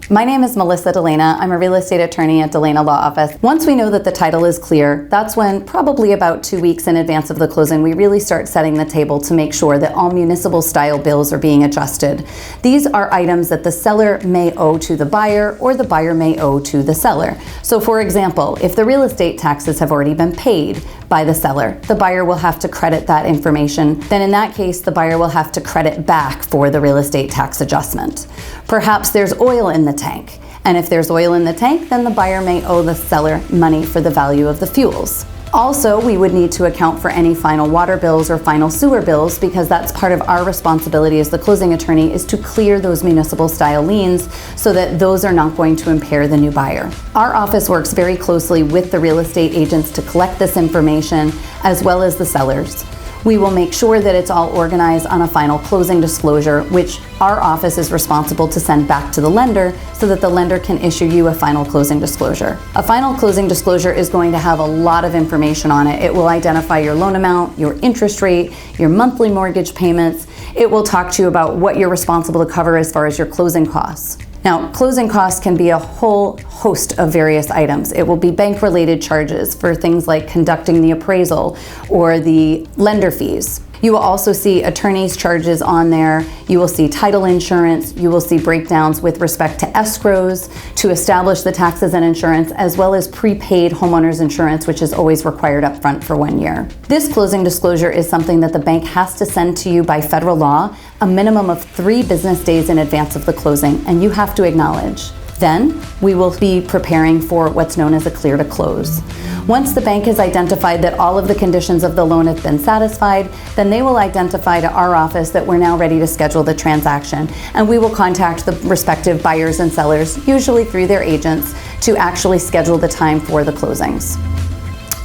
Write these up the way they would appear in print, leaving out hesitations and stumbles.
My name is Melissa Delana. I'm a real estate attorney at Delana Law Office. Once we know that the title is clear, that's when, probably about 2 weeks in advance of the closing, we really start setting the table to make sure that all municipal style bills are being adjusted. These are items that the seller may owe to the buyer or the buyer may owe to the seller. So for example, if the real estate taxes have already been paid by the seller, the buyer will have to credit that information. Then in that case, the buyer will have to credit back for the real estate tax adjustment. Perhaps there's oil in the tank, and if there's oil in the tank, then the buyer may owe the seller money for the value of the fuels. Also, we would need to account for any final water bills or final sewer bills, because that's part of our responsibility as the closing attorney, is to clear those municipal style liens so that those are not going to impair the new buyer. Our office works very closely with the real estate agents to collect this information, as well as the sellers. We will make sure that it's all organized on a final closing disclosure, which our office is responsible to send back to the lender so that the lender can issue you a final closing disclosure. A final closing disclosure is going to have a lot of information on it. It will identify your loan amount, your interest rate, your monthly mortgage payments. It will talk to you about what you're responsible to cover as far as your closing costs. Now, closing costs can be a whole host of various items. It will be bank-related charges for things like conducting the appraisal or the lender fees. You will also see attorney's charges on there. You will see title insurance. You will see breakdowns with respect to escrows to establish the taxes and insurance, as well as prepaid homeowners insurance, which is always required up front for 1 year. This closing disclosure is something that the bank has to send to you by federal law a minimum of 3 business days in advance of the closing, and you have to acknowledge. Then we will be preparing for what's known as a clear to close. Once the bank has identified that all of the conditions of the loan have been satisfied, then they will identify to our office that we're now ready to schedule the transaction, and we will contact the respective buyers and sellers, usually through their agents, to actually schedule the time for the closings.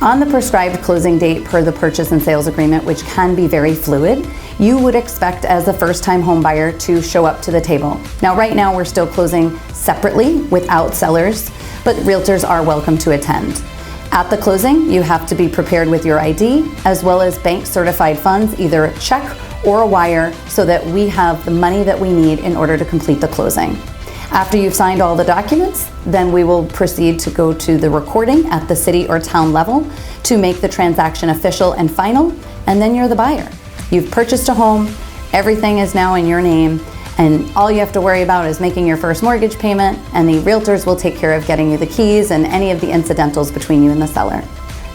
On the prescribed closing date per the purchase and sales agreement, which can be very fluid, you would expect as a first-time home buyer to show up to the table. Now, right now we're still closing separately without sellers, but realtors are welcome to attend. At the closing, you have to be prepared with your ID, as well as bank certified funds, either a check or a wire, so that we have the money that we need in order to complete the closing. After you've signed all the documents, then we will proceed to go to the recording at the city or town level to make the transaction official and final, and then you're the buyer. You've purchased a home, everything is now in your name, and all you have to worry about is making your first mortgage payment, and the realtors will take care of getting you the keys and any of the incidentals between you and the seller.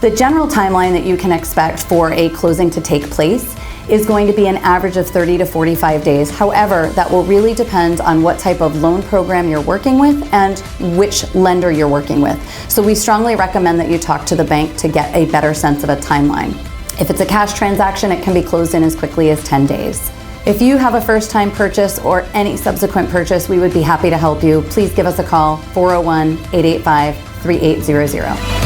The general timeline that you can expect for a closing to take place is going to be an average of 30 to 45 days. However, that will really depend on what type of loan program you're working with and which lender you're working with. So we strongly recommend that you talk to the bank to get a better sense of a timeline. If it's a cash transaction, it can be closed in as quickly as 10 days. If you have a first-time purchase or any subsequent purchase, we would be happy to help you. Please give us a call, 401-885-3800.